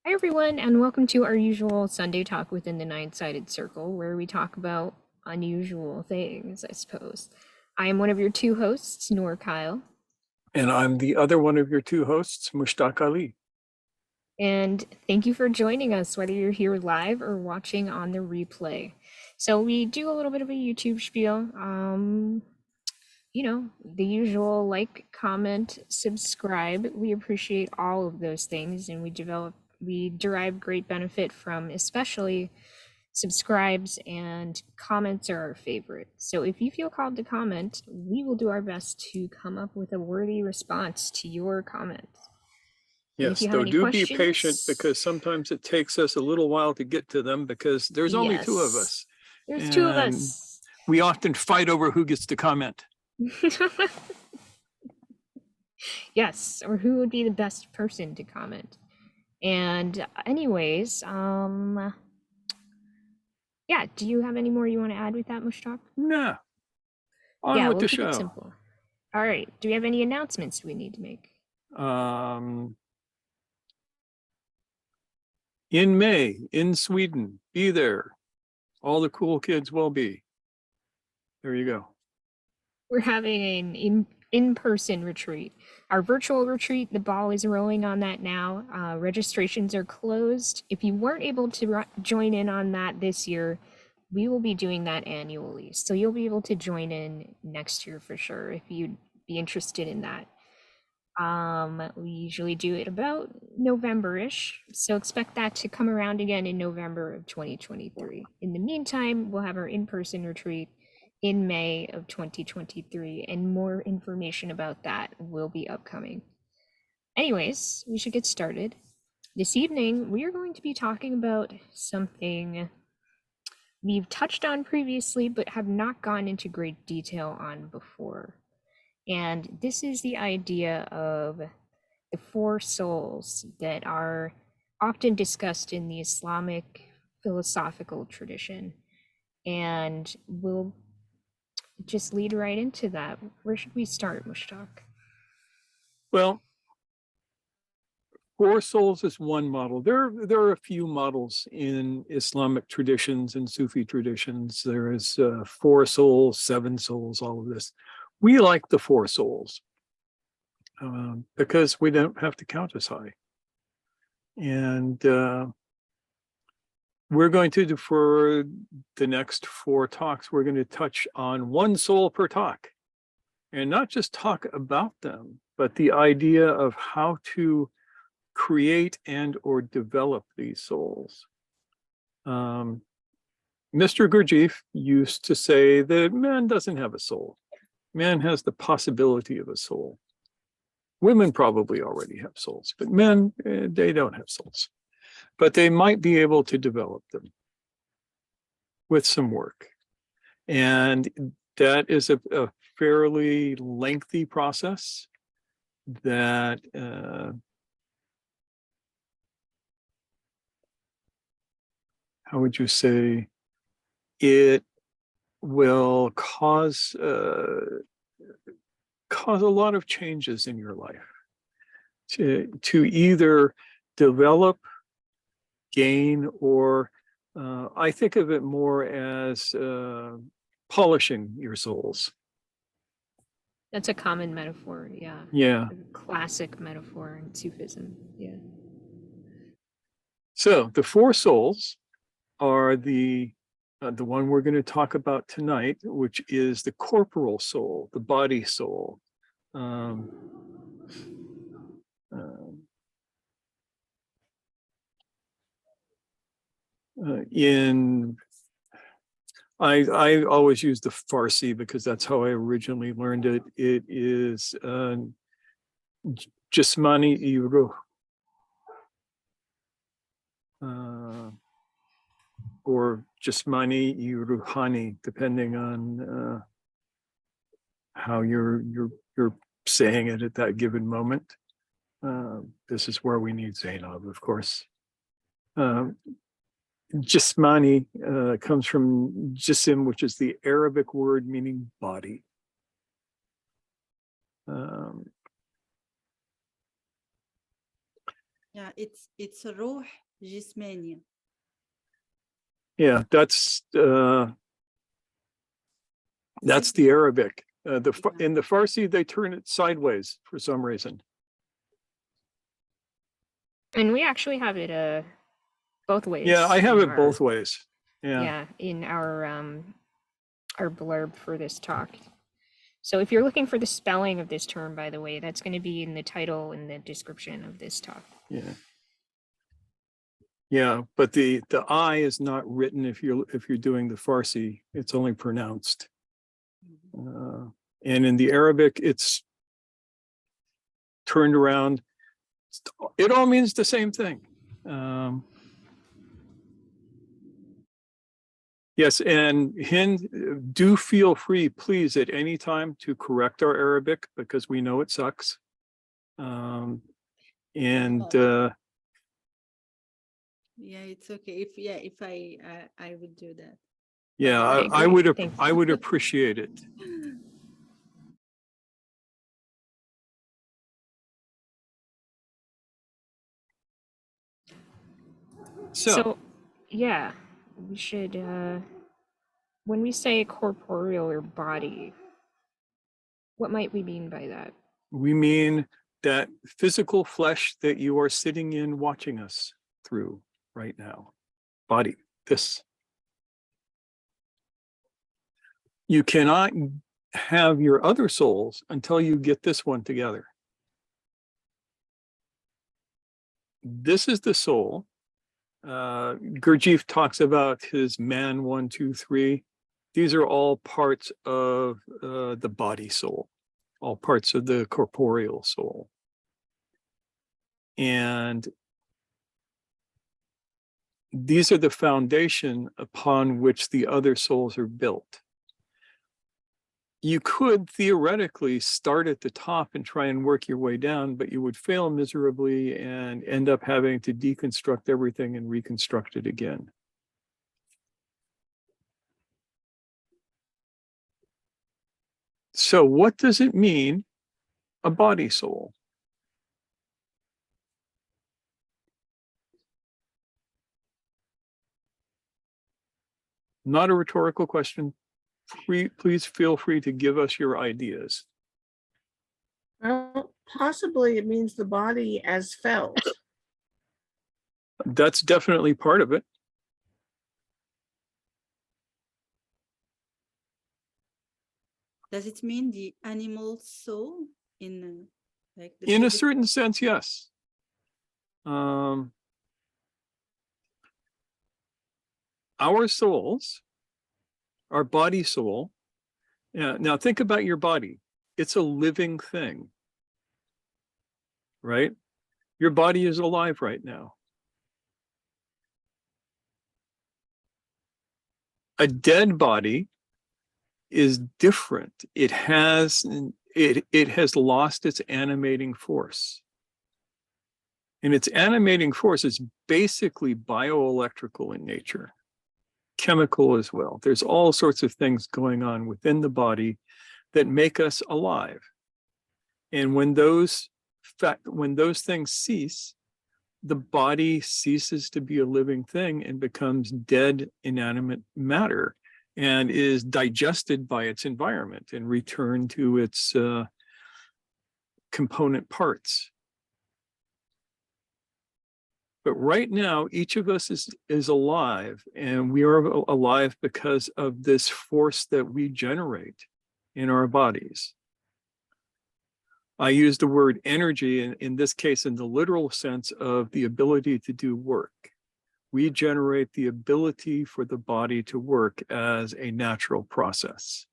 Hi, everyone, and welcome to our usual Sunday talk within the Nine-Sided Circle, where we talk about unusual things, I suppose. I am one of your two hosts, Noor Kyle, And I'm the other one of your two hosts, Mushtaq Ali. and thank you for joining us, whether you're here live or watching on the replay. So we do a little bit of a YouTube spiel. The usual like, comment, subscribe. We appreciate all of those things, and we derive great benefit from especially subscribes, and comments are our favorite. So if you feel called to comment, we will do our best to come up with a worthy response to your comments. And if Yes, you have though any do be patient questions, because sometimes it takes us a little while to get to them because there's only two of yes, us. there's two of And us. we often fight over who gets to comment. Yes, or who would be the best person to comment. And anyways, yeah, do you have any more you want to add with that, Mushtaq? Nah, on Yeah, with we'll the keep it show. simple. All right, do we have any announcements we need to make? In May, in Sweden, be there. All the cool kids will be. There you go. We're having an in-person retreat. Our virtual retreat, the ball is rolling on that now. Registrations are closed. If you weren't able to join in on that this year, we will be doing that annually. So you'll be able to join in next year for sure if you'd be interested in that. We usually do it about November-ish, so expect that to come around again in November of 2023. In the meantime, we'll have our in-person retreat in May of 2023, and more information about that will be upcoming. Anyways, we should get started. This evening, we are going to be talking about something we've touched on previously, but have not gone into great detail on before. And this is the idea of the four souls that are often discussed in the Islamic philosophical tradition. And we'll just lead right into that. Where should we start, Mushtaq? Well, four souls is one model. There are a few models in Islamic traditions and Sufi traditions. There is four souls, seven souls, all of this. We like the four souls because we don't have to count as high. And we're going to, for the next four talks, we're going to touch on one soul per talk. And not just talk about them, but the idea of how to create and or develop these souls. Mr. Gurdjieff used to say that man doesn't have a soul. Man has the possibility of a soul. Women probably already have souls, but men, they don't have souls. But they might be able to develop them with some work. And that is a fairly lengthy process that how would you say, it will cause a lot of changes in your life to either develop, gain, or I think of it more as polishing your souls. That's a common metaphor, yeah. Yeah. A classic metaphor in Sufism, yeah. So the four souls are the one we're going to talk about tonight, which is the corporal soul, the body soul. I always use the Farsi because that's how I originally learned it. It is Jismani Ruh, or Jismani Ruhani, depending on how you're saying it at that given moment. This is where we need Zainab, of course. Jismani comes from jisim, which is the Arabic word meaning body. Yeah, it's Ruh Jismani. Yeah, that's the Arabic. In the Farsi, they turn it sideways for some reason. And we actually have it both ways. Yeah, I have in it both ways. Yeah, in our blurb for this talk. So if you're looking for the spelling of this term, by the way, that's going to be in the title and the description of this talk. Yeah. Yeah, but the I is not written if you're doing the Farsi. It's only pronounced. And in the Arabic, it's turned around. It all means the same thing. Yes, and Hind, do feel free, please, at any time to correct our Arabic because we know it sucks. Yeah, it's okay. If I would do that. Yeah, Okay, I would appreciate it. So yeah, we should when we say corporeal or body, what might we mean by that? We mean that physical flesh that you are sitting in watching us through right now. Body, this. You cannot have your other souls until you get this one together. This is the soul. Gurdjieff talks about his man 1, 2, 3. These are all parts of the body soul, all parts of the corporeal soul. And these are the foundation upon which the other souls are built. You could theoretically start at the top and try and work your way down, but you would fail miserably and end up having to deconstruct everything and reconstruct it again. So what does it mean, a body soul? Not a rhetorical question. Please feel free to give us your ideas. Well, possibly it means the body as felt. That's definitely part of it. Does it mean the animal soul in like the In a certain sense, yes. Our souls, our body soul. Yeah. Now think about your body. It's a living thing, right? Your body is alive right now. A dead body is different. It has lost its animating force. And its animating force is basically bioelectrical in nature, chemical as well. There's all sorts of things going on within the body that make us alive. And when those things cease, the body ceases to be a living thing and becomes dead, inanimate matter and is digested by its environment and returned to its component parts. But right now, each of us is alive, and we are alive because of this force that we generate in our bodies. I use the word energy in this case in the literal sense of the ability to do work. We generate the ability for the body to work as a natural process.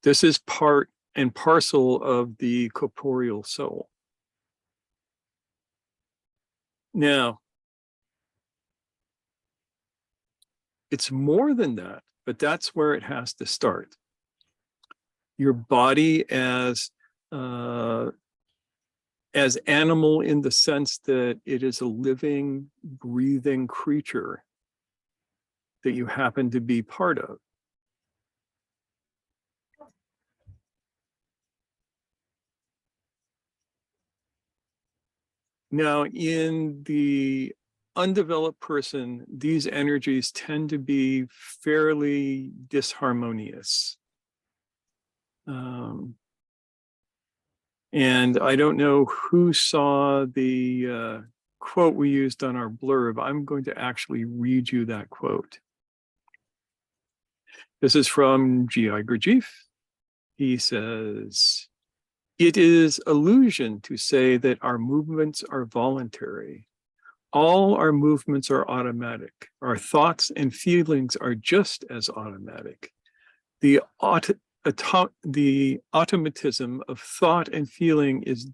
This is part and parcel of the corporeal soul. Now, it's more than that, but that's where it has to start. Your body as animal in the sense that it is a living, breathing creature that you happen to be part of. Now, in the undeveloped person, these energies tend to be fairly disharmonious. And I don't know who saw the quote we used on our blurb. I'm going to actually read you that quote. This is from G.I. Gurdjieff. He says, "It is illusion to say that our movements are voluntary. All our movements are automatic. Our thoughts and feelings are just as automatic. The automatism of thought and feeling is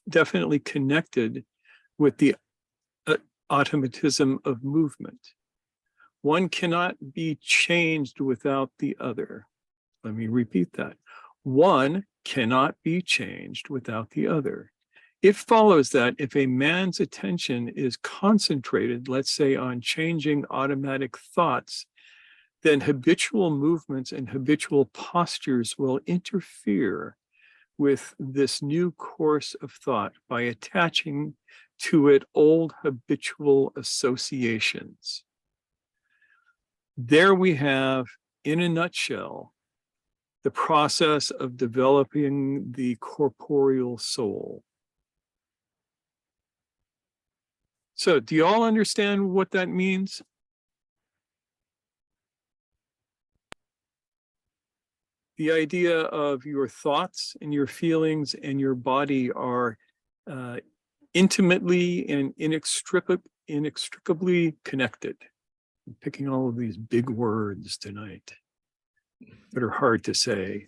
definitely connected with the automatism of movement. One cannot be changed without the other." Let me repeat that. One cannot be changed without the other. It follows that if a man's attention is concentrated, let's say, on changing automatic thoughts, then habitual movements and habitual postures will interfere with this new course of thought by attaching to it old habitual associations. There we have, in a nutshell, the process of developing the corporeal soul. So, do you all understand what that means? The idea of your thoughts and your feelings and your body are intimately and inextricably connected. I'm picking all of these big words tonight that are hard to say.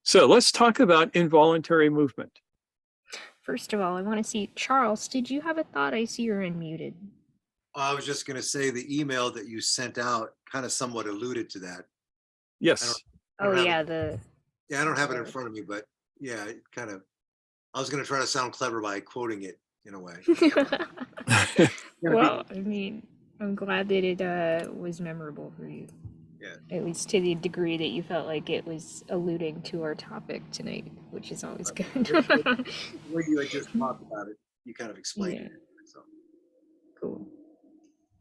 So let's talk about involuntary movement. First of all, I want to see, Charles, did you have a thought? I see you're unmuted. I was just going to say the email that you sent out kind of somewhat alluded to that. Yes. I don't Oh have yeah, it. I don't have it in front of me, but yeah, it kind of, I was going to try to sound clever by quoting it in a way. well, I mean, I'm glad that it was memorable for you. Yeah. At least to the degree that you felt like it was alluding to our topic tonight, which is always good. The way you had just talked about it, you kind of explained Yeah. it. So Cool.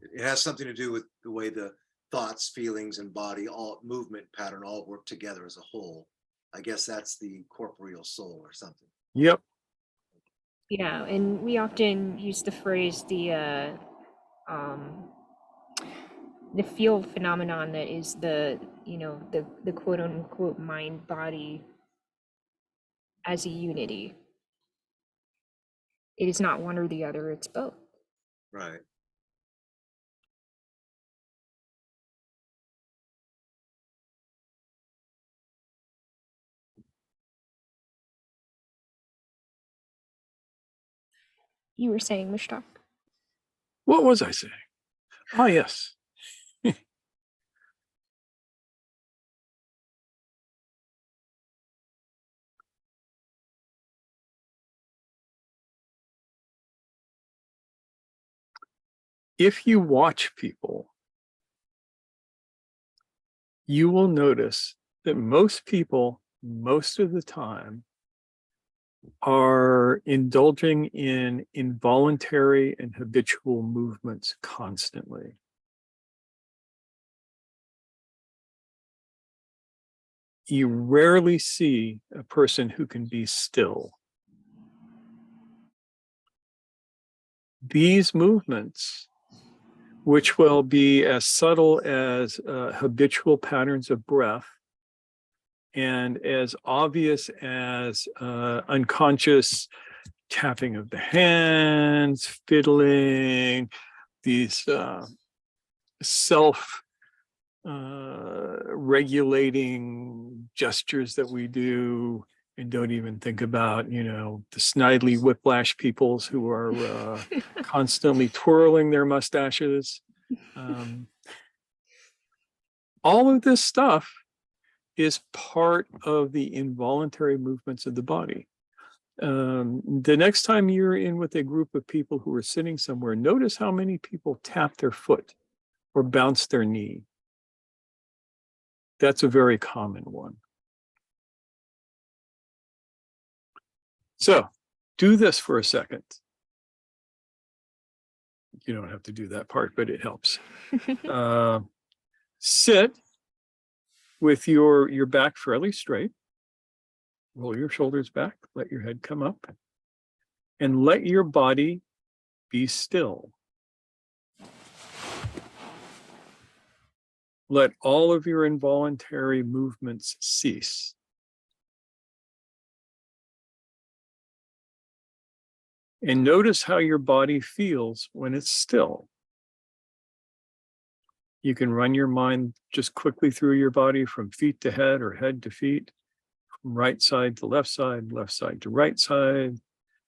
it has something to do with the way the thoughts, feelings, and body, all movement pattern, all work together as a whole. I guess that's the corporeal soul or something. Yep. Yeah, and we often use the phrase the field phenomenon that is the the quote unquote mind body as a unity. It is not one or the other, it's both. Right. You were saying, Mushtaq? What was I saying? Ah, yes. If you watch people, you will notice that most people, most of the time, are indulging in involuntary and habitual movements constantly. You rarely see a person who can be still. These movements, which will be as subtle as habitual patterns of breath and as obvious as unconscious tapping of the hands, fiddling, these self-regulating gestures that we do and don't even think about, the snidely whiplash peoples who are constantly twirling their mustaches. All of this stuff is part of the involuntary movements of the body. The next time you're in with a group of people who are sitting somewhere, notice how many people tap their foot or bounce their knee. That's a very common one. So do this for a second. You don't have to do that part, but it helps. Sit with your back fairly straight. Roll your shoulders back, let your head come up, and let your body be still. Let all of your involuntary movements cease. And notice how your body feels when it's still. You can run your mind just quickly through your body from feet to head or head to feet, from right side to left side to right side,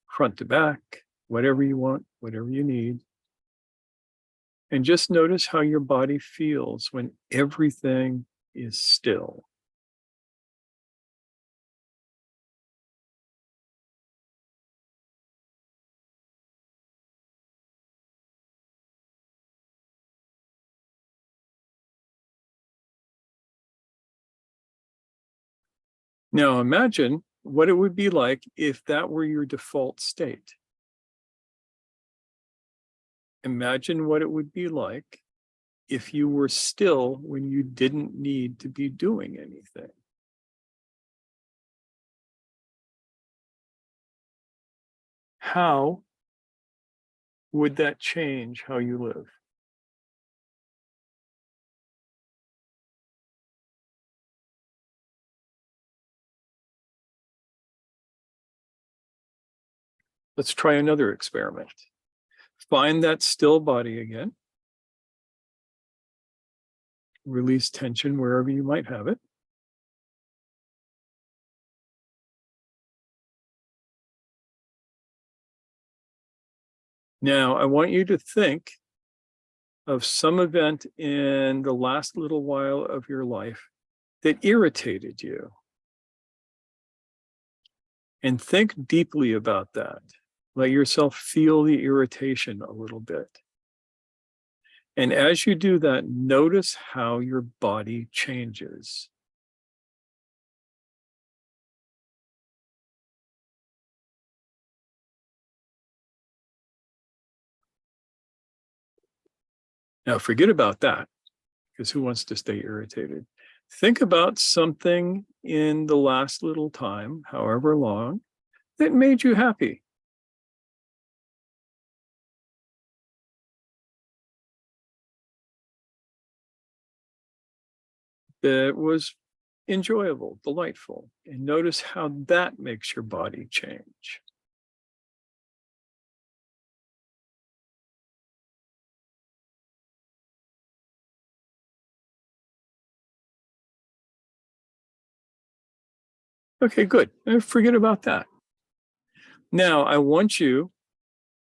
front to back, whatever you want, whatever you need. And just notice how your body feels when everything is still. Now imagine what it would be like if that were your default state. Imagine what it would be like if you were still when you didn't need to be doing anything. How would that change how you live? Let's try another experiment. Find that still body again. Release tension wherever you might have it. Now, I want you to think of some event in the last little while of your life that irritated you. And think deeply about that. Let yourself feel the irritation a little bit. And as you do that, notice how your body changes. Now, forget about that, because who wants to stay irritated? Think about something in the last little time, however long, that made you happy. That was enjoyable, delightful, and notice how that makes your body change. Okay, good. Forget about that. Now, I want you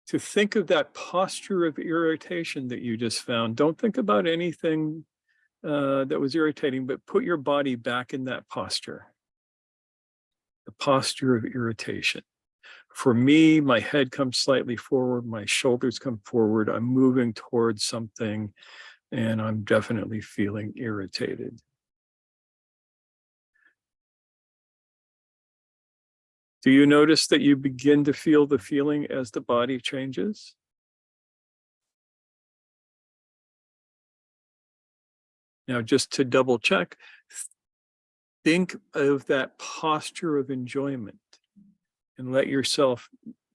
to think of that posture of irritation that you just found. Don't think about anything that was irritating, but put your body back in that posture. The posture of irritation. For me, my head comes slightly forward, my shoulders come forward, I'm moving towards something, and I'm definitely feeling irritated. Do you notice that you begin to feel the feeling as the body changes? Now, just to double check, think of that posture of enjoyment and let yourself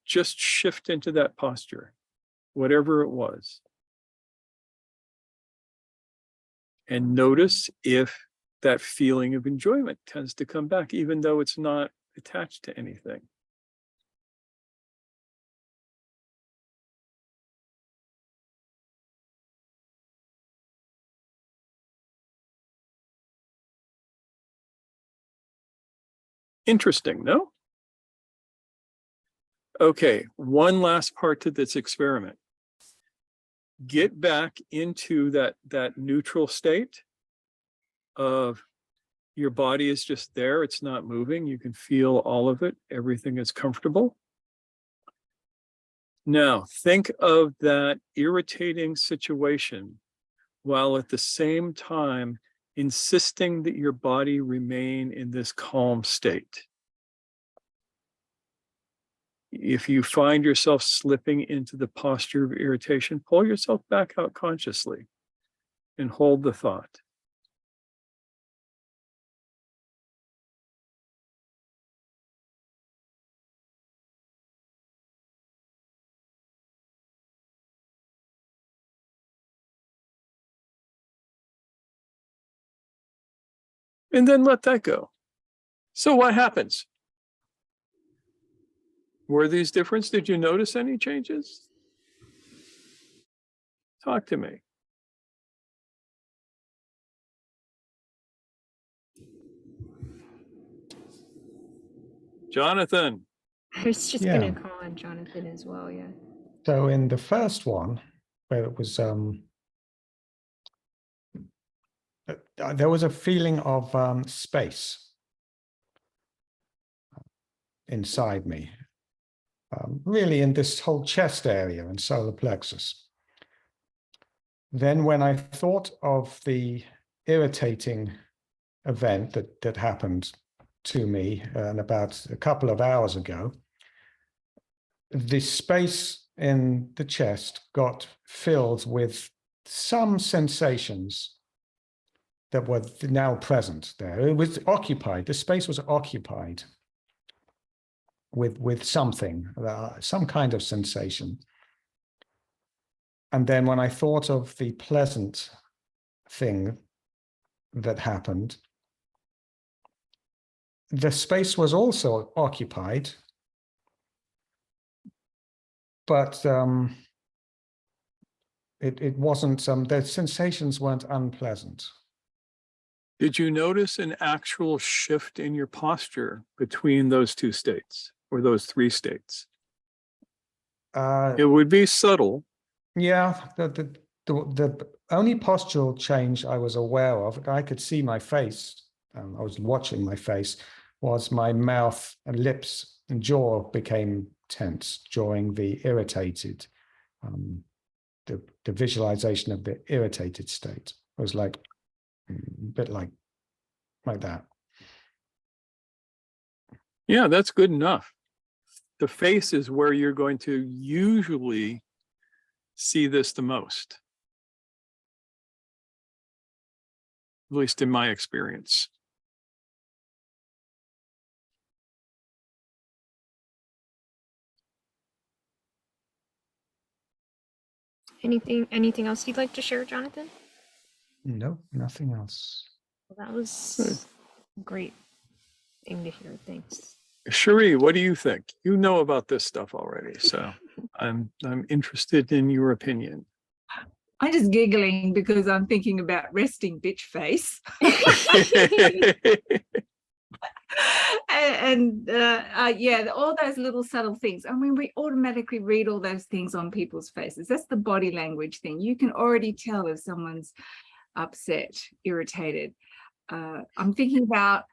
just shift into that posture, whatever it was. And notice if that feeling of enjoyment tends to come back, even though it's not attached to anything. Interesting, no? Okay, one last part to this experiment. Get back into that neutral state of your body is just there, it's not moving, you can feel all of it, everything is comfortable. Now, think of that irritating situation while at the same time insisting that your body remain in this calm state. If you find yourself slipping into the posture of irritation, pull yourself back out consciously and hold the thought. And then let that go. So what happens? Were these different? Did you notice any changes? Talk to me. Jonathan. I was just Yeah. gonna call on Jonathan as well, yeah. So in the first one, where it was, there was a feeling of space inside me, really in this whole chest area and solar plexus. Then when I thought of the irritating event that happened to me about a couple of hours ago, the space in the chest got filled with some sensations that were now present there. It was occupied, the space was occupied with something, some kind of sensation. And then when I thought of the pleasant thing that happened, the space was also occupied, but it wasn't, the sensations weren't unpleasant. Did you notice an actual shift in your posture between those two states or those three states? It would be subtle. Yeah, the only postural change I was aware of, I could see my face, I was watching my face, was my mouth and lips and jaw became tense during the irritated, the visualization of the irritated state. It was like, a bit like that. Yeah, that's good enough. The face is where you're going to usually see this the most, at least in my experience. Anything else you'd like to share, Jonathan? No, nothing else. Well, that was a great thing to hear. Thanks. Cherie, what do you think? You know about this stuff already, so I'm interested in your opinion. I'm just giggling because I'm thinking about resting bitch face. Yeah, all those little subtle things. I mean, we automatically read all those things on people's faces. That's the body language thing. You can already tell if someone's upset, irritated. I'm thinking about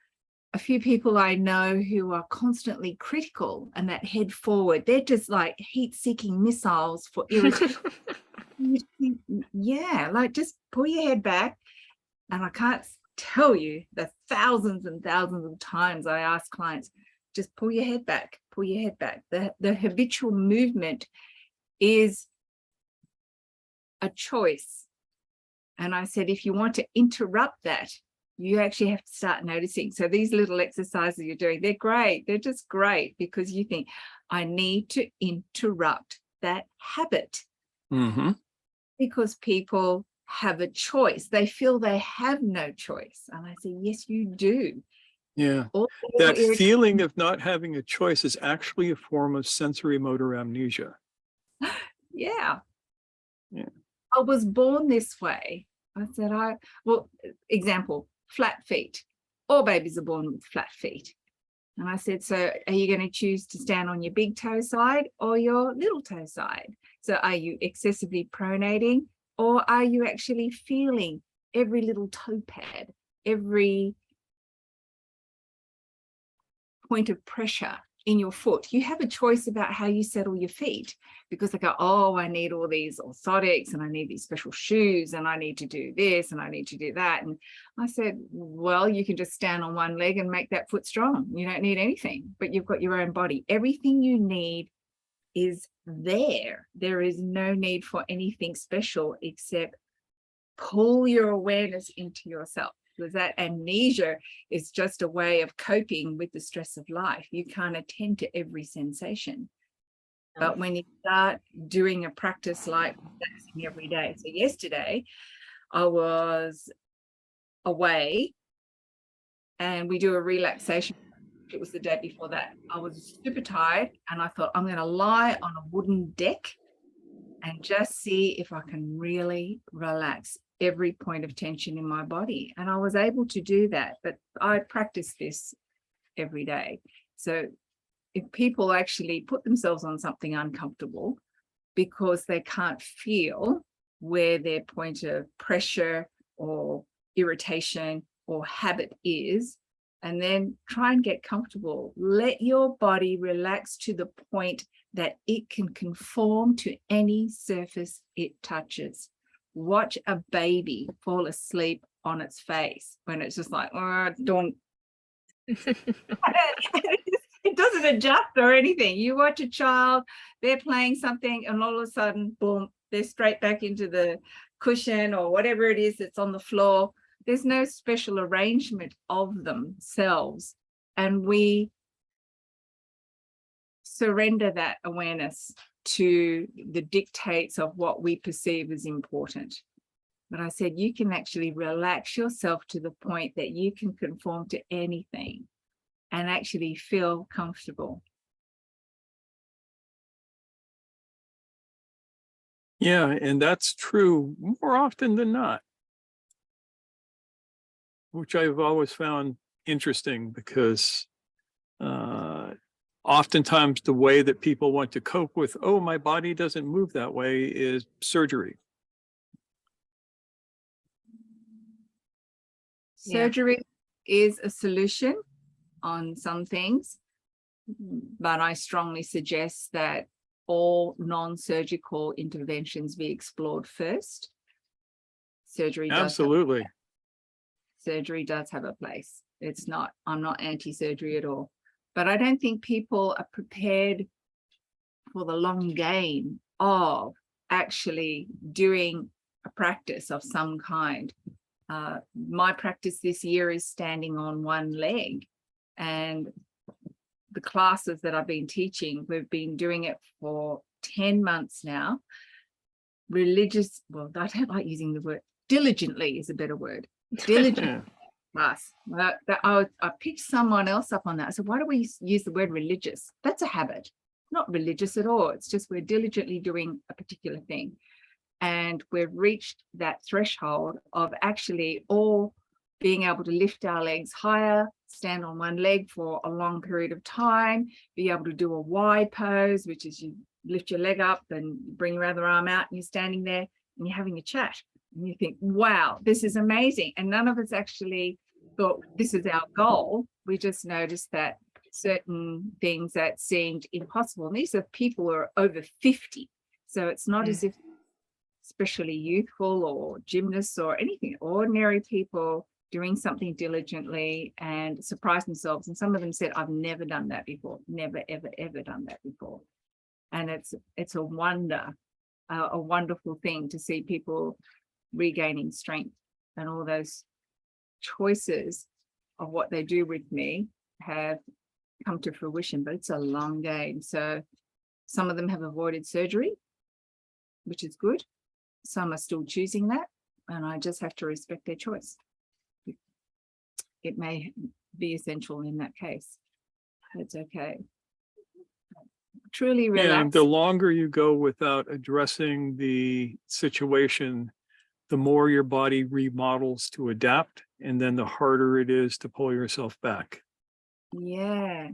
a few people I know who are constantly critical and that head forward. They're just like heat-seeking missiles for irritation. Yeah, like just pull your head back. And I can't tell you the thousands and thousands of times I ask clients, just pull your head back, pull your head back. The habitual movement is a choice. And I said, if you want to interrupt that, you actually have to start noticing. So these little exercises you're doing, they're great. They're just great because you think, I need to interrupt that habit. Mm-hmm. Because people have a choice. They feel they have no choice. And I say, yes, you do. Yeah. That feeling of not having a choice is actually a form of sensory motor amnesia. Yeah. Yeah. I was born this way. I said, well, example, flat feet. All babies are born with flat feet. And I said, so are you going to choose to stand on your big toe side or your little toe side? So are you excessively pronating, or are you actually feeling every little toe pad, every point of pressure in your foot? You have a choice about how you settle your feet, because they go, oh, I need all these orthotics and I need these special shoes and I need to do this and I need to do that. And I said, well, you can just stand on one leg and make that foot strong. You don't need anything, but you've got your own body. Everything you need is there. There is no need for anything special except pull your awareness into yourself, because that amnesia is just a way of coping with the stress of life. You can't attend to every sensation. But when you start doing a practice like relaxing every day. So yesterday I was away and we do a relaxation. It was the day before that. I was super tired and I thought, I'm going to lie on a wooden deck and just see if I can really relax every point of tension in my body. And I was able to do that, but I practice this every day. So if people actually put themselves on something uncomfortable because they can't feel where their point of pressure or irritation or habit is, and then try and get comfortable, let your body relax to the point that it can conform to any surface it touches. Watch a baby fall asleep on its face when it's just like, oh, don't. It doesn't adjust or anything. You watch a child, they're playing something and all of a sudden, boom, they're straight back into the cushion or whatever it is that's on the floor. There's no special arrangement of themselves. And we surrender that awareness to the dictates of what we perceive as important. But I said, you can actually relax yourself to the point that you can conform to anything and actually feel comfortable. Yeah, and that's true more often than not, which I've always found interesting because oftentimes the way that people want to cope with, oh, my body doesn't move that way, is surgery. Surgery is a solution on some things, but I strongly suggest that all non-surgical interventions be explored first. Surgery Absolutely. Surgery does have a place. It's not, I'm not anti-surgery at all, but I don't think people are prepared for the long game of actually doing a practice of some kind. My practice this year is standing on one leg, and the classes that I've been teaching, we've been doing it for 10 months now. Religious, well, I don't like using the word, diligently is a better word. Diligent class. I picked someone else up on that. I said, why do we use the word religious? That's a habit, not religious at all. It's just we're diligently doing a particular thing. And we've reached that threshold of actually all being able to lift our legs higher, stand on one leg for a long period of time, be able to do a Y pose, which is you lift your leg up and bring your other arm out and you're standing there and you're having a chat. And you think, wow, this is amazing. And none of us actually thought this is our goal. We just noticed that certain things that seemed impossible. And these are people who are over 50. So it's not as if especially youthful or gymnasts or anything, ordinary people doing something diligently and surprise themselves. And some of them said, I've never done that before, never, ever, ever done that before. And it's a wonder, a wonderful thing to see people regaining strength, and all those choices of what they do with me have come to fruition, but it's a long game. So some of them have avoided surgery, which is good. Some are still choosing that, and I just have to respect their choice. It may be essential in that case. It's okay. Truly relax. And the longer you go without addressing the situation, the more your body remodels to adapt, and then the harder it is to pull yourself back. Yeah,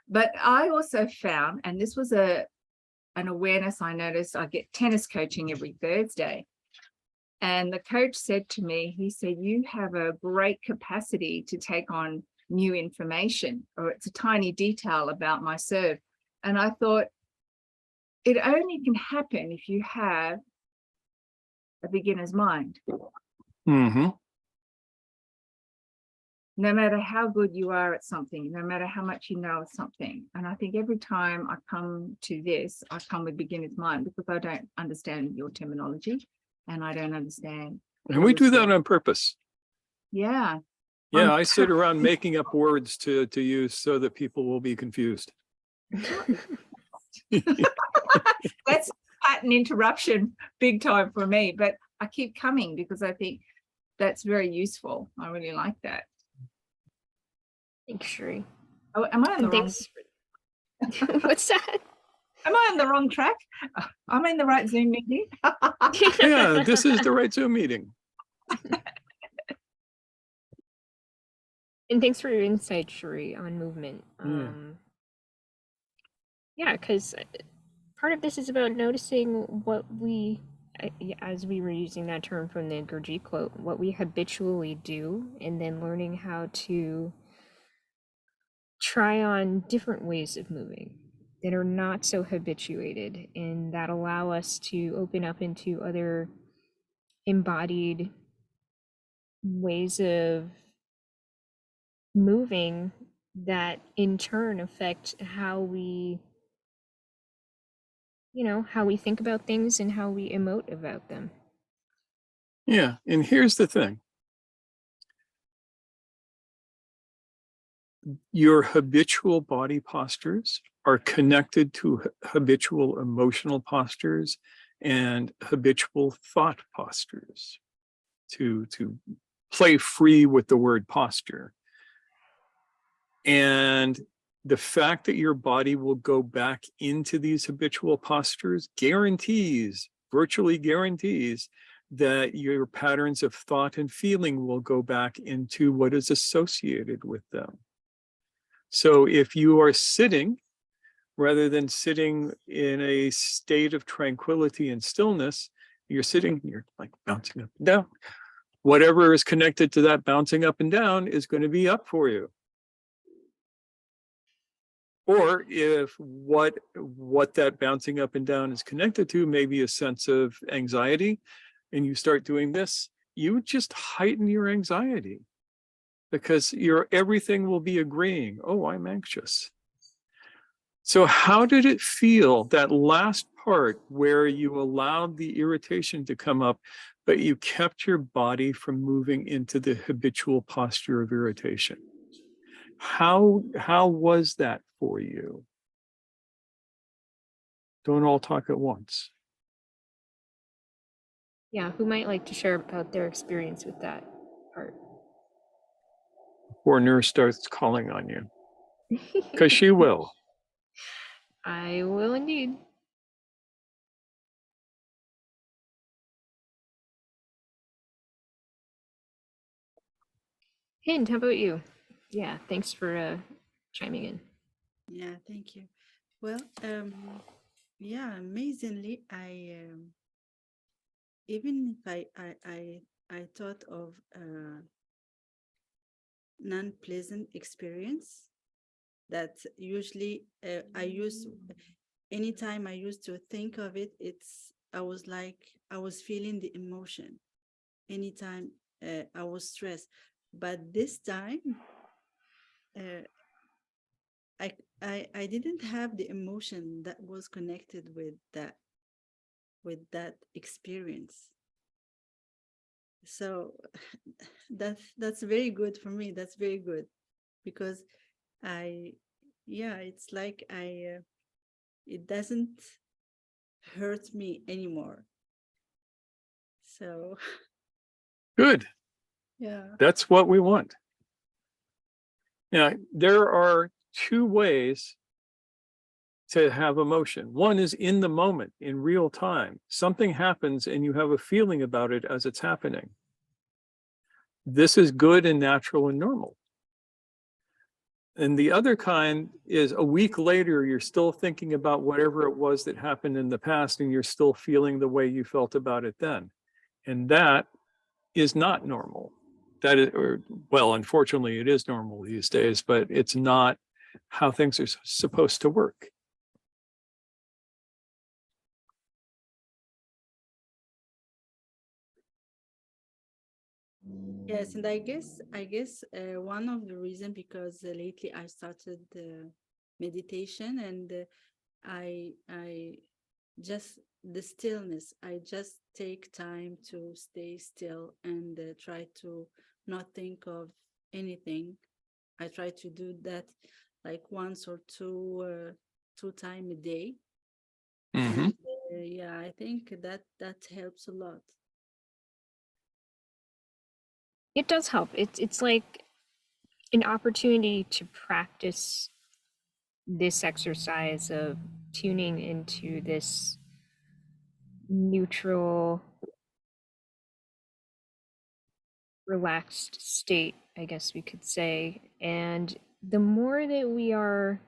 but I also found, and this was an awareness I noticed, I get tennis coaching every Thursday. And the coach said to me, he said, you have a great capacity to take on new information, or it's a tiny detail about my serve. And I thought, it only can happen if you have a beginner's mind. Mm-hmm. no matter how good you are at something, no matter how much you know of something. And I think every time I come to this, I come with beginner's mind because I don't understand your terminology and I don't understand. And we do that on purpose. Yeah. Yeah, I sit around making up words to use so that people will be confused. That's pattern interruption big time for me, but I keep coming because I think that's very useful. I really like that. Thanks, Shri. Oh, am I on the And wrong? thanks. What's that? Am I on the wrong track? I'm in the right Zoom meeting. Yeah, this is the right Zoom meeting. And thanks for your insight, Shri, on movement. Yeah. Yeah, because part of this is about noticing what we, as we were using that term from the Gurdjieff quote, what we habitually do, and then learning how to try on different ways of moving that are not so habituated and that allow us to open up into other embodied ways of moving that in turn affect how we, how we think about things and how we emote about them. Yeah, and here's the thing. Your habitual body postures are connected to habitual emotional postures and habitual thought postures. To play free with the word posture. And the fact that your body will go back into these habitual postures virtually guarantees that your patterns of thought and feeling will go back into what is associated with them. So if you are sitting, rather than sitting in a state of tranquility and stillness, you're sitting, you're like bouncing up and down. Whatever is connected to that bouncing up and down is going to be up for you. Or if what that bouncing up and down is connected to, maybe a sense of anxiety, and you start doing this, you just heighten your anxiety because everything will be agreeing, oh, I'm anxious. So how did it feel, that last part where you allowed the irritation to come up, but you kept your body from moving into the habitual posture of irritation? How was that for you? Don't all talk at once. Yeah, who might like to share about their experience with that part? Before nurse starts calling on you, because she will. I will indeed. Hind, how about you? Yeah, thanks for chiming in. Yeah, thank you. Well, yeah, amazingly, even if I thought of non-pleasant experience that usually anytime I used to think of it, I was feeling the emotion anytime I was stressed. But this time, I didn't have the emotion that was connected with that experience. So that's very good for me. That's very good because it's like it doesn't hurt me anymore. So Good. yeah. That's what we want. Now, there are two ways to have emotion. One is in the moment, in real time. Something happens and you have a feeling about it as it's happening. This is good and natural and normal. And the other kind is a week later, you're still thinking about whatever it was that happened in the past and you're still feeling the way you felt about it then. And that is not normal. That is, well, unfortunately, it is normal these days, but it's not how things are supposed to work. Yes, and I guess one of the reason because lately I started meditation, and I just the stillness. I just take time to stay still and try to not think of anything. I try to do that like once or two time a day. Mhm. And yeah, I think that helps a lot. It does help. It's like an opportunity to practice this exercise of tuning into this neutral, relaxed state, I guess we could say. And the more that we are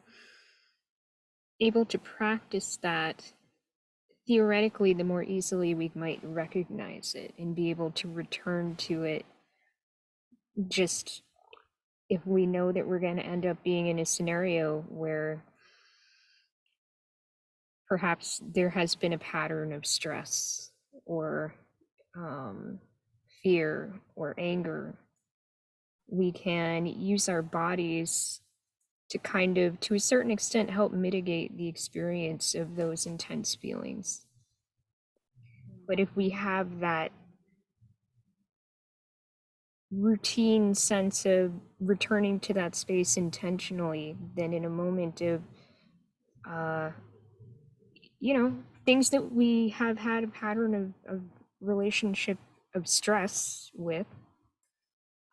able to practice that, theoretically, the more easily we might recognize it and be able to return to it, just if we know that we're going to end up being in a scenario where perhaps there has been a pattern of stress or fear or anger. We can use our bodies to kind of, to a certain extent, help mitigate the experience of those intense feelings. But if we have that routine sense of returning to that space intentionally, then in a moment of, things that we have had a pattern of relationship of stress with,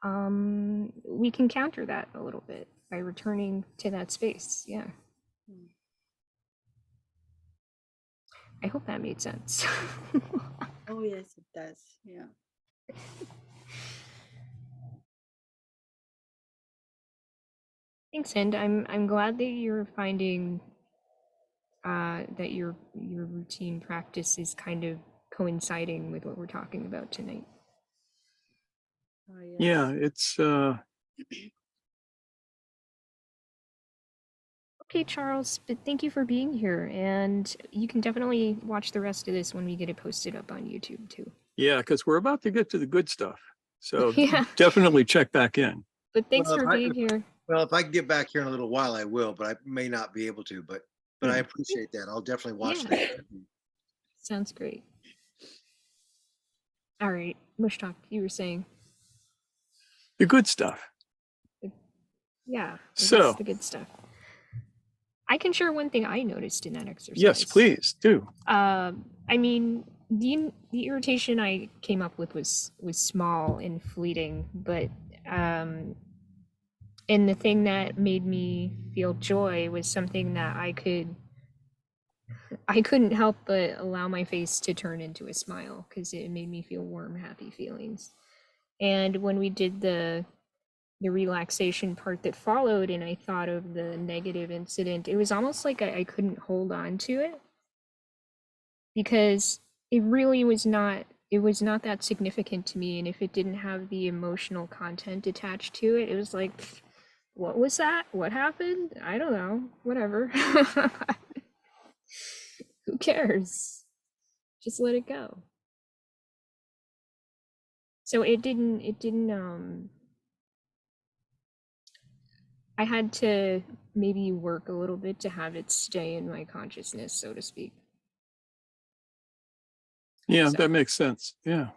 we can counter that a little bit by returning to that space. Yeah. Mm. I hope that made sense. Oh yes, it does. Yeah. Thanks, and I'm glad that you're finding that your routine practice is kind of coinciding with what we're talking about tonight. Oh yes. Yeah, it's Okay, Charles, but thank you for being here, and you can definitely watch the rest of this when we get it posted up on YouTube too. yeah, because we're about to get to the good stuff. So Yeah, definitely check back in. but thanks Well, for being here. Well, if I can get back here in a little while, I will, but I may not be able to, but I appreciate that. I'll definitely watch Yeah. that. Sounds great. All right, Mushtak, you were saying, The good stuff. yeah, I guess So, the good stuff. I can share one thing I noticed in that exercise. yes, please do. I mean, the irritation I came up with was small and fleeting, but and the thing that made me feel joy was something that I couldn't help but allow my face to turn into a smile because it made me feel warm, happy feelings. And when we did the relaxation part that followed and I thought of the negative incident, it was almost like I couldn't hold on to it because it really was not that significant to me, and if it didn't have the emotional content attached to it, it was like, what was that? What happened? I don't know. Whatever. Who cares? Just let it go. So it didn't I had to maybe work a little bit to have it stay in my consciousness, so to speak. Yeah, So that makes sense. Yeah.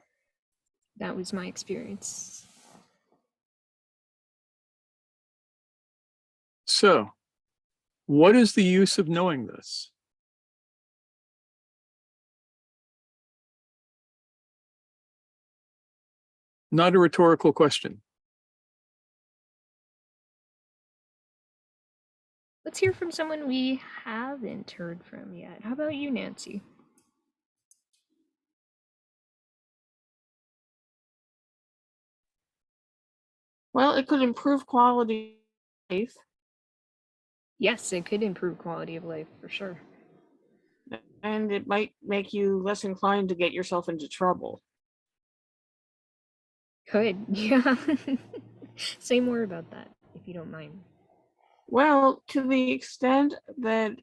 that was my experience. So, what is the use of knowing this? Not a rhetorical question. Let's hear from someone we haven't heard from yet. How about you, Nancy? Well, it could improve quality of life, Yes, it could improve quality of life for sure. and it might make you less inclined to get yourself into trouble. Could, yeah. Say more about that, if you don't mind. Well, to the extent that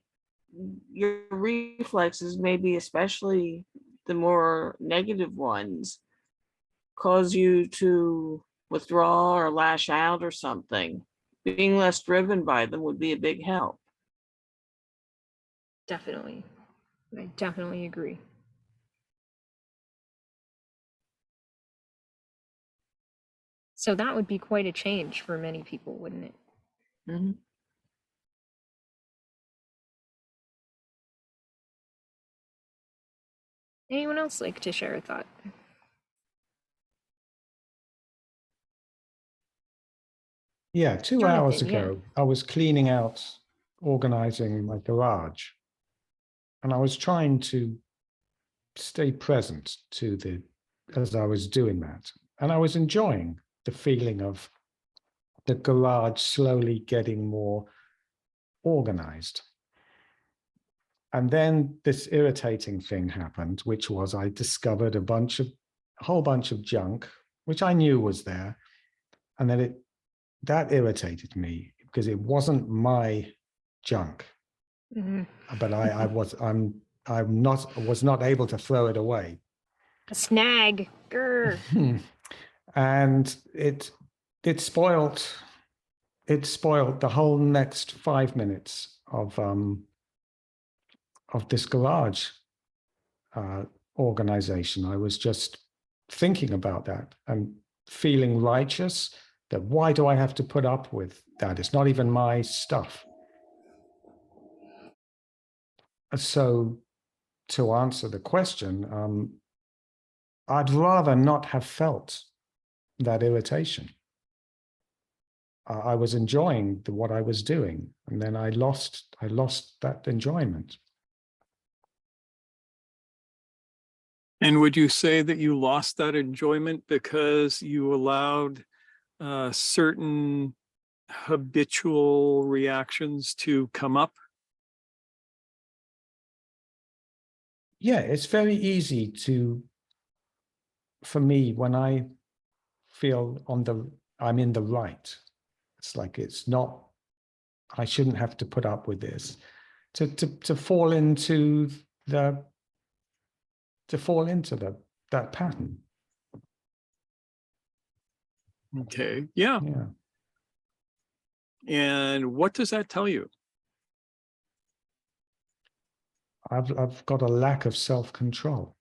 your reflexes, maybe especially the more negative ones, cause you to withdraw or lash out or something. Being less driven by them would be a big help. Definitely. I definitely agree. So that would be quite a change for many people, wouldn't it? Mhm. Anyone else like to share a thought? Yeah, 2 hours Jonathan, yeah. ago, I was cleaning out, organizing my garage, and I was trying to stay present to as I was doing that. And I was enjoying the feeling of the garage slowly getting more organized. And then this irritating thing happened, which was I discovered a whole bunch of junk, which I knew was there. And then that irritated me because it wasn't my junk, but I was not able to throw it away. A snag. Grr. And it spoiled the whole next 5 minutes of this garage organization. I was just thinking about that and feeling righteous that why do I have to put up with that? It's not even my stuff. So to answer the question, I'd rather not have felt that irritation. I was enjoying what I was doing, and then I lost that enjoyment. And would you say that you lost that enjoyment because you allowed certain habitual reactions to come up? Yeah, it's very easy for me, when I feel I'm in the right. It's like I shouldn't have to put up with this. To fall into that pattern. Okay, yeah. Yeah. And what does that tell you? I've got a lack of self-control.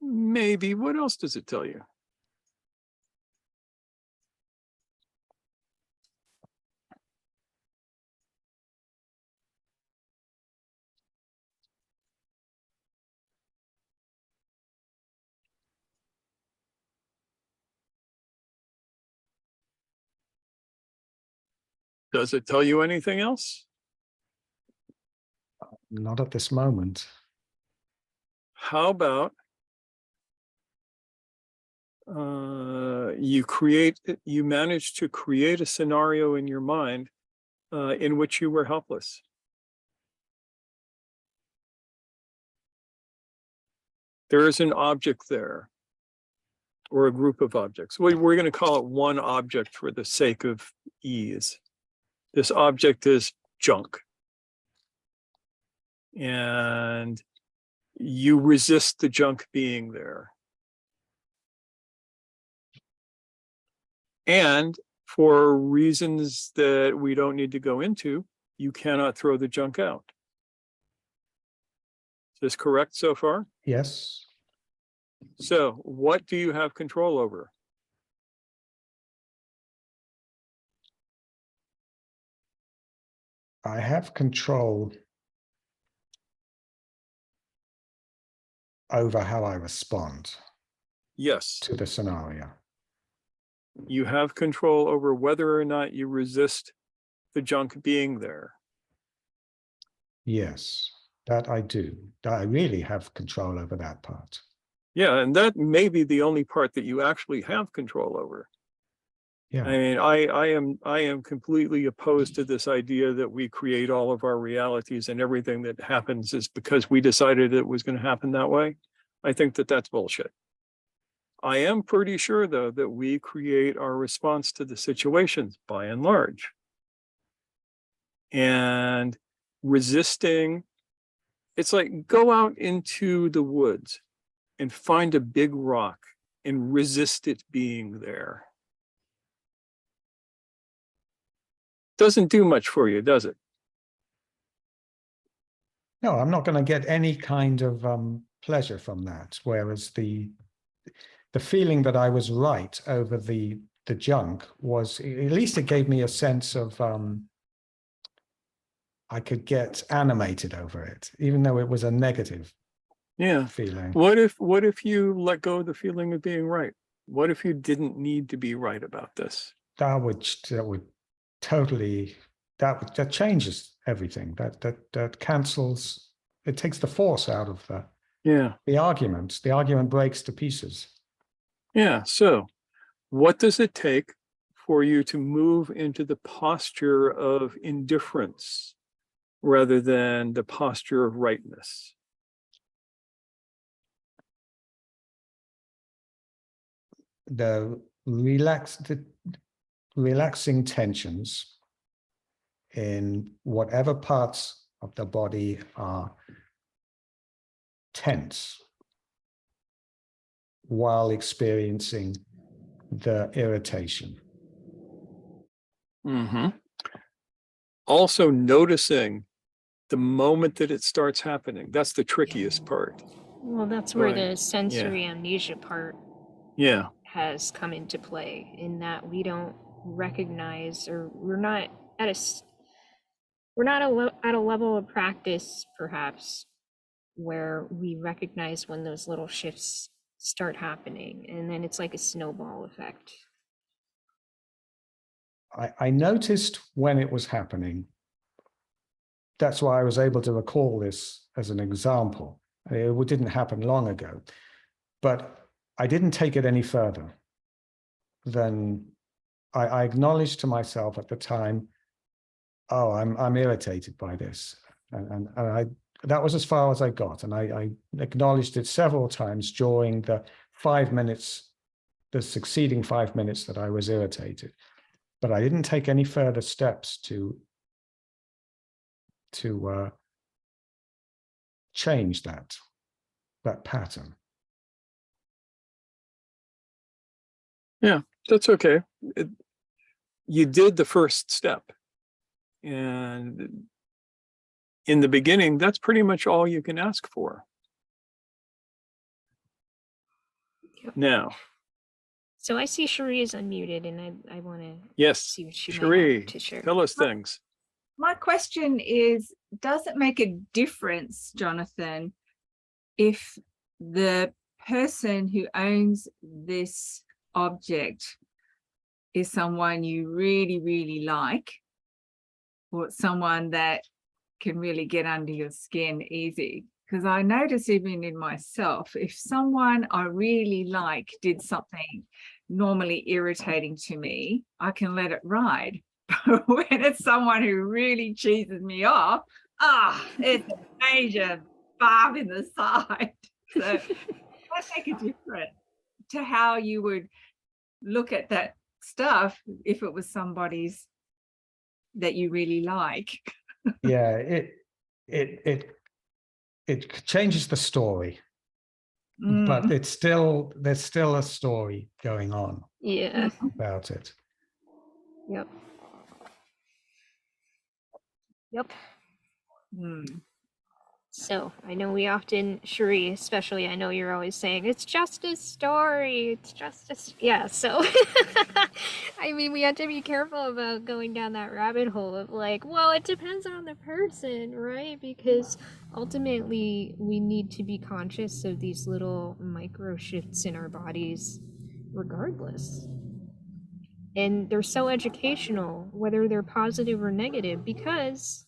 Maybe. What else does it tell you? Does it tell you anything else? Not at this moment. How about you managed to create a scenario in your mind in which you were helpless. There is an object there, or a group of objects. We're going to call it one object for the sake of ease. This object is junk. And you resist the junk being there. And for reasons that we don't need to go into, you cannot throw the junk out. Is this correct so far? Yes. So what do you have control over? I have control over how I respond Yes. to the scenario. You have control over whether or not you resist the junk being there. Yes, that I do. I really have control over that part. Yeah, and that may be the only part that you actually have control over. Yeah. I mean, I am completely opposed to this idea that we create all of our realities and everything that happens is because we decided it was going to happen that way. I think that that's bullshit. I am pretty sure, though, that we create our response to the situations by and large. And resisting, it's like go out into the woods and find a big rock and resist it being there. Doesn't do much for you, does it? No, I'm not going to get any kind of pleasure from that. Whereas the feeling that I was right over the junk was, at least it gave me a sense of I could get animated over it, even though it was a negative Yeah. feeling. What if you let go of the feeling of being right? What if you didn't need to be right about this? That would totally, that changes everything. That cancels, it takes the force out of Yeah. the argument. The argument breaks to pieces. Yeah. So what does it take for you to move into the posture of indifference rather than the posture of rightness? The relaxing tensions in whatever parts of the body are tense while experiencing the irritation. Mm-hmm. Also noticing the moment that it starts happening. That's the trickiest part. Well, that's where Right. the sensory amnesia part Yeah. has come into play, in that we don't recognize, or we're not at a level of practice perhaps where we recognize when those little shifts start happening, and then it's like a snowball effect. I noticed when it was happening. That's why I was able to recall this as an example. It didn't happen long ago, but I didn't take it any further than I acknowledged to myself at the time, oh, I'm irritated by this. And that was as far as I got. And I acknowledged it several times during the 5 minutes, the succeeding 5 minutes that I was irritated. But I didn't take any further steps to change that pattern. Yeah, that's okay. You did the first step. And in the beginning, that's pretty much all you can ask for. Yep. Now, So I see Cherie is unmuted, and I want to yes, see what she might Cherie, have to share. tell us things. My question is, does it make a difference, Jonathan, if the person who owns this object is someone you really, really like, or it's someone that can really get under your skin easy? Because I notice even in myself, if someone I really like did something normally irritating to me, I can let it ride. But when it's someone who really cheeses me off, it's a major barb in the side. So that make a difference to how you would look at that stuff if it was somebody's that you really like. Yeah, it changes the story, but there's still a story going on Yeah. about it. Yep. Yep. So I know we often, Cherie, especially, I know you're always saying, it's just a story. It's just a, yeah. So, I mean, we have to be careful about going down that rabbit hole of like, well, it depends on the person, right? Because ultimately we need to be conscious of these little micro shifts in our bodies regardless. And they're so educational, whether they're positive or negative, because,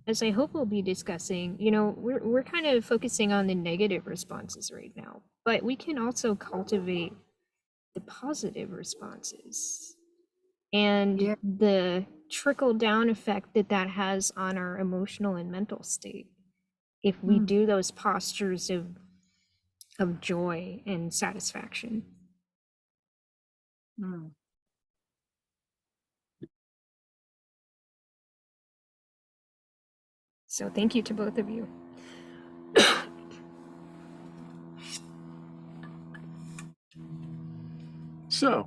as I hope we'll be discussing, you know, we're kind of focusing on the negative responses right now, but we can also cultivate the positive responses and the trickle down effect that has on our emotional and mental state if we do those postures of joy and satisfaction. So thank you to both of you. So,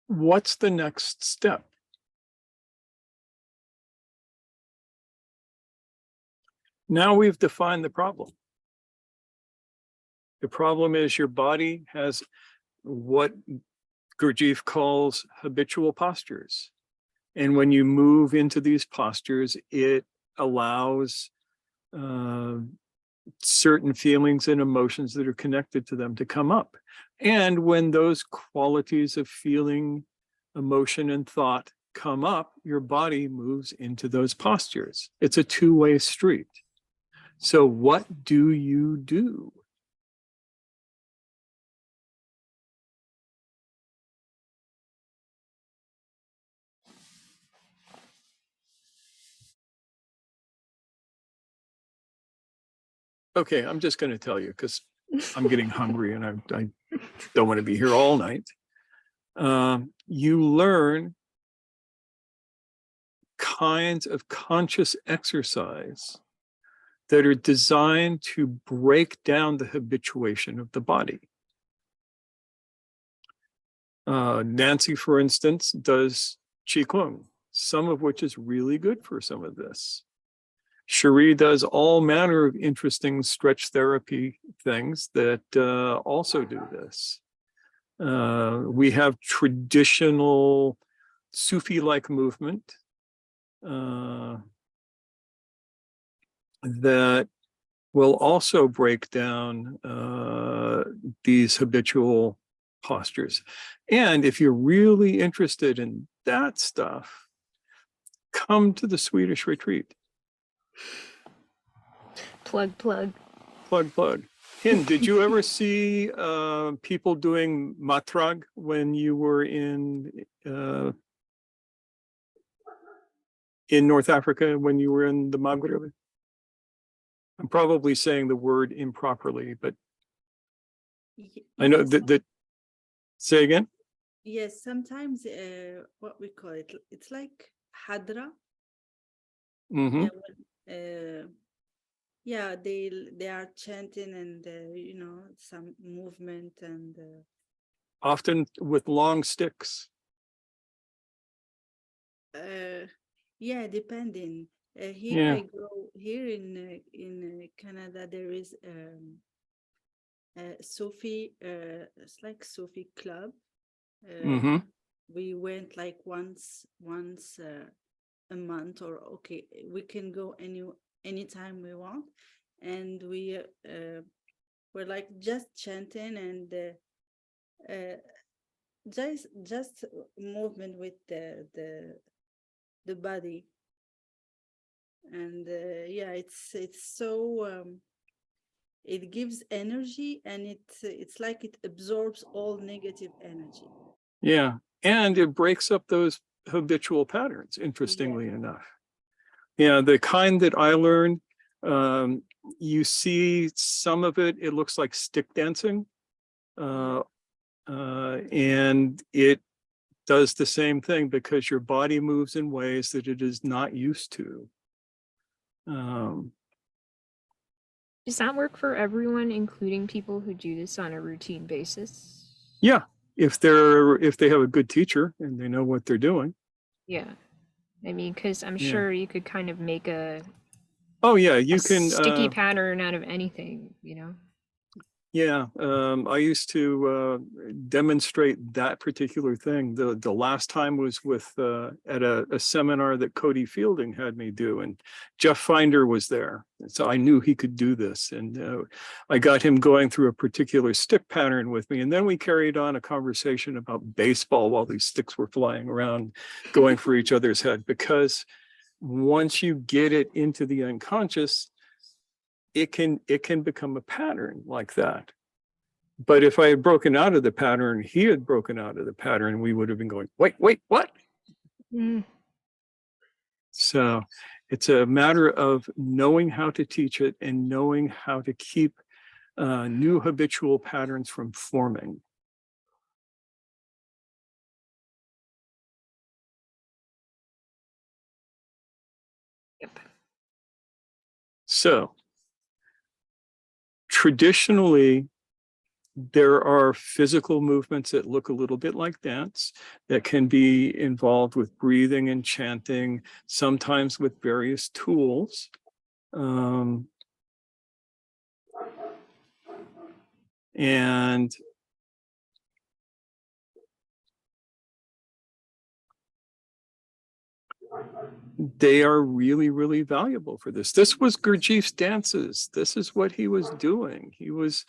what's the next step? Now we've defined the problem. The problem is your body has what Gurdjieff calls habitual postures. And when you move into these postures, it allows certain feelings and emotions that are connected to them to come up. And when those qualities of feeling, emotion, and thought come up, your body moves into those postures. It's a two-way street. So what do you do? Okay, I'm just going to tell you because I'm getting hungry and I don't want to be here all night. You learn kinds of conscious exercise that are designed to break down the habituation of the body. Nancy, for instance, does Qigong, some of which is really good for some of this. Cherie does all manner of interesting stretch therapy things that also do this. We have traditional Sufi-like movement that will also break down these habitual postures. And if you're really interested in that stuff, come to the Swedish retreat. Plug, plug. Plug. Hin, did you ever see people doing matrag when you were in North Africa, when you were in the Maghreb? I'm probably saying the word improperly, but I know that say again? Yes, sometimes what we call it, it's like hadra. Mm-hmm. Yeah, they are chanting and you know, some movement and Often with long sticks. yeah, depending. Here Yeah. I go here in Canada. There is Sufi. It's like Sufi club. Mm-hmm. We went like once a month, or okay, we can go anytime we want, and we were like just chanting and just movement with the body, and yeah, it's so it gives energy, and it's like it absorbs all negative energy. Yeah. And it breaks up those habitual patterns, interestingly enough. Yeah, the kind that I learned, you see some of it, it looks like stick dancing. And it does the same thing because your body moves in ways that it is not used to. Does that work for everyone, including people who do this on a routine basis? Yeah, if they have a good teacher and they know what they're doing. Yeah. I mean, because I'm Yeah. sure you could kind of make a Oh yeah, you can sticky pattern out of anything, you know? Yeah, I used to demonstrate that particular thing. The last time was with at a seminar that Cody Fielding had me do, and Jeff Finder was there. And so I knew he could do this, and I got him going through a particular stick pattern with me. And then we carried on a conversation about baseball while these sticks were flying around, going for each other's head. Because once you get it into the unconscious, it can become a pattern like that. But if I had broken out of the pattern, he had broken out of the pattern, we would have been going, wait, what? Mm. So it's a matter of knowing how to teach it and knowing how to keep new habitual patterns from forming. Yep. So traditionally, There are physical movements that look a little bit like dance that can be involved with breathing and chanting, sometimes with various tools. And they are really, really valuable for this. This was Gurdjieff's dances. This is what he was doing. He was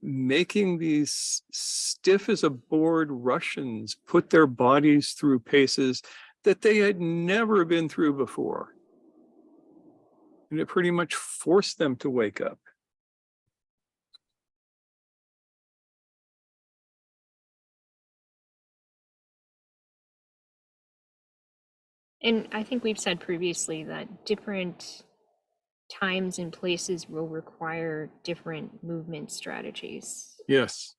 making these stiff as a board Russians put their bodies through paces that they had never been through before. And it pretty much forced them to wake up. And I think we've said previously that different times and places will require different movement strategies. Yes.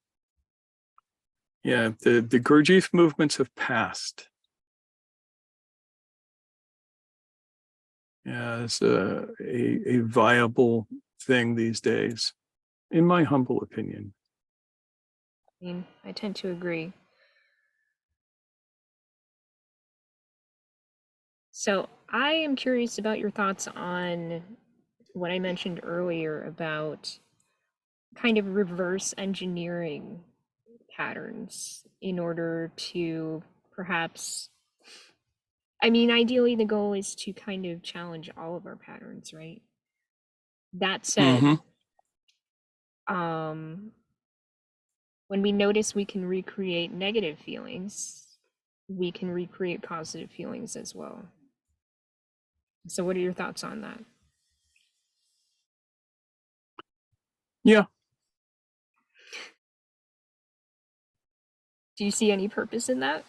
Yeah, the Gurdjieff movements have passed. As a viable thing these days, in my humble opinion. I mean, I tend to agree. So I am curious about your thoughts on what I mentioned earlier about kind of reverse engineering patterns in order to perhaps, I mean, ideally the goal is to kind of challenge all of our patterns, right? That said, when we notice we can recreate negative feelings, we can recreate positive feelings as well. So what are your thoughts on that? Yeah. Do you see any purpose in that?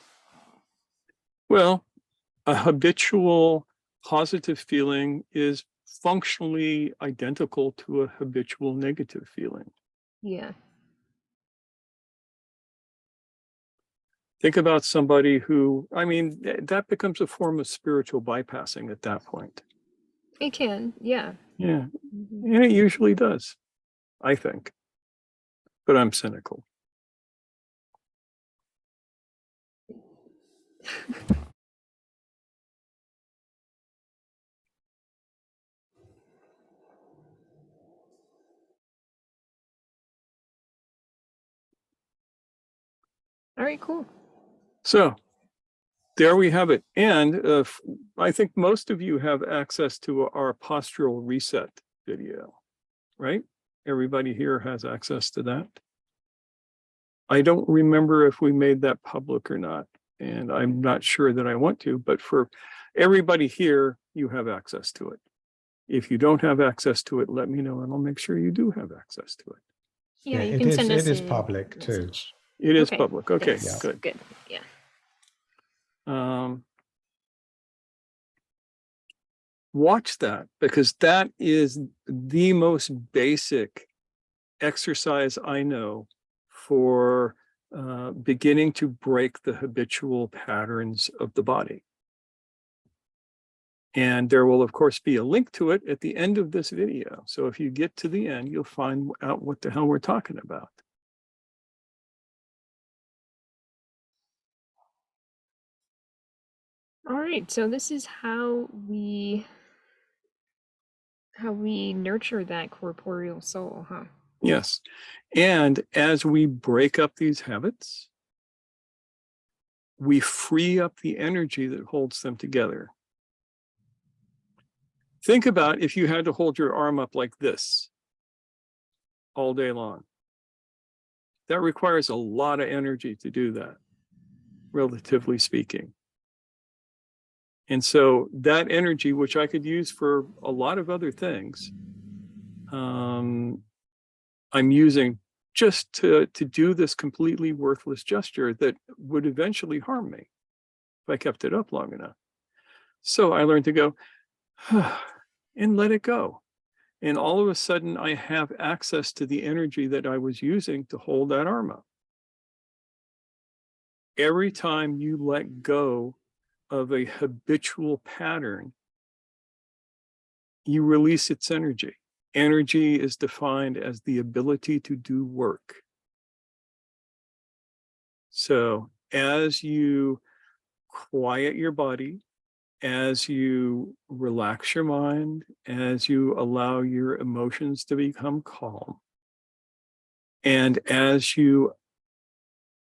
Well, a habitual positive feeling is functionally identical to a habitual negative feeling. Yeah. Think about somebody who, I mean, that becomes a form of spiritual bypassing at that point. It can, yeah. Yeah, and it usually does, I think. But I'm cynical. All right, cool. So there we have it. And I think most of you have access to our postural reset video, right? Everybody here has access to that. I don't remember if we made that public or not, and I'm not sure that I want to, but for everybody here, you have access to it. If you don't have access to it, let me know and I'll make sure you do have access to it. Yeah, you it can is, send us it is a public too. message. It is Okay, public. Okay, thanks. good. Good, yeah. Watch that, because that is the most basic exercise I know for beginning to break the habitual patterns of the body. And there will, of course, be a link to it at the end of this video. So if you get to the end, you'll find out what the hell we're talking about. All right, so this is how we nurture that corporeal soul, huh? Yes. And as we break up these habits, we free up the energy that holds them together. Think about if you had to hold your arm up like this all day long. That requires a lot of energy to do that, relatively speaking. And so that energy, which I could use for a lot of other things, I'm using just to do this completely worthless gesture that would eventually harm me if I kept it up long enough. So I learned to go and let it go. And all of a sudden I have access to the energy that I was using to hold that arm up. Every time you let go of a habitual pattern, you release its energy. Energy is defined as the ability to do work. So as you quiet your body, as you relax your mind, as you allow your emotions to become calm, and as you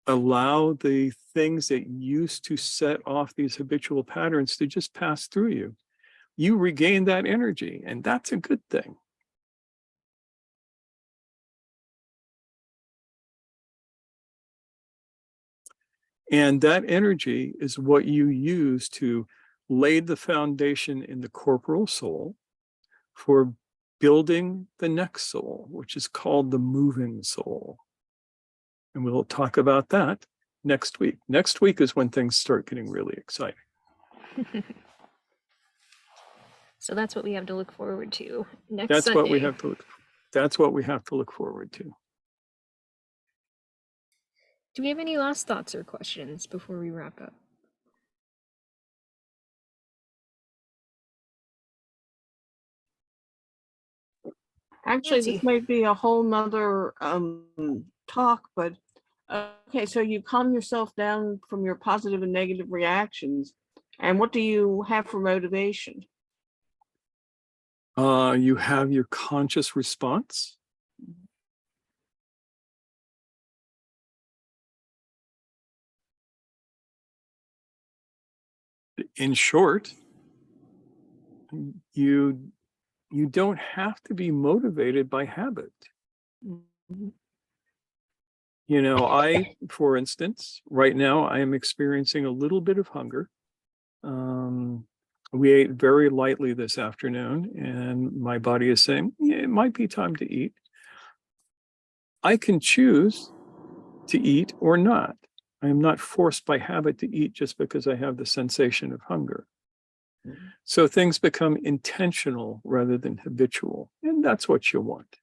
allow the things that used to set off these habitual patterns to just pass through you, you regain that energy, and that's a good thing. And that energy is what you use to lay the foundation in the corporal soul for building the next soul, which is called the moving soul. And we'll talk about that next week. Next week is when things start getting really exciting. So that's what we have to look forward to next That's Sunday. what we have to look. That's what we have to look forward to. Do we have any last thoughts or questions before we wrap up? Actually, Nancy. this might be a whole nother talk, but okay, so you calm yourself down from your positive and negative reactions. And what do you have for motivation? You have your conscious response. In short, you don't have to be motivated by habit. You know, for instance, right now I am experiencing a little bit of hunger. We ate very lightly this afternoon, and my body is saying, yeah, it might be time to eat. I can choose to eat or not. I am not forced by habit to eat just because I have the sensation of hunger. So things become intentional rather than habitual, and that's what you want.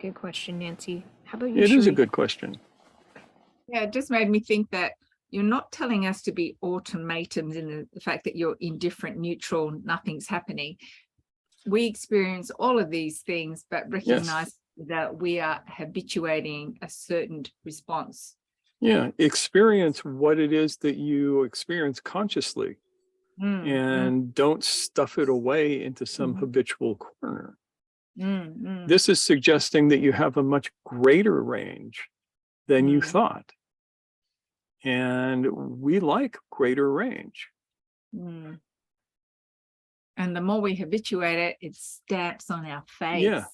Good question, Nancy. How about you, It is a Sheree? good question. Yeah, it just made me think that you're not telling us to be automatons in the fact that you're indifferent, neutral, nothing's happening. We experience all of these things, but recognize that we are habituating a certain response. Yeah, experience what it is that you experience consciously, and don't stuff it away into some habitual corner. This is suggesting that you have a much greater range than you thought. And we like greater range. And the more we habituate it, it stamps on our face. Yeah.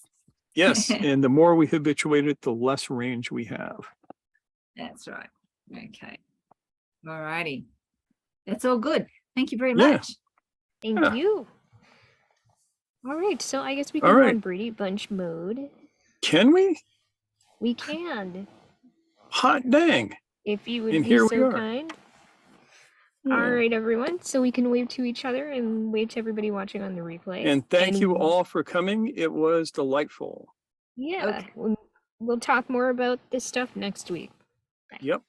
Yes. And the more we habituate it, the less range we have. That's right. Okay. All righty. That's all good. Thank you very Yeah. much. Thank Yeah. you. All right, so I guess we All can go right. on Brady Bunch mode. Can we? We can, Hot dang. if you would And be here we so are. kind. Yeah. All right, everyone. So we can wave to each other and wave to everybody watching on the replay. And thank you all for coming. It was delightful. Yeah, Okay. we'll talk more about this stuff next week. Yep.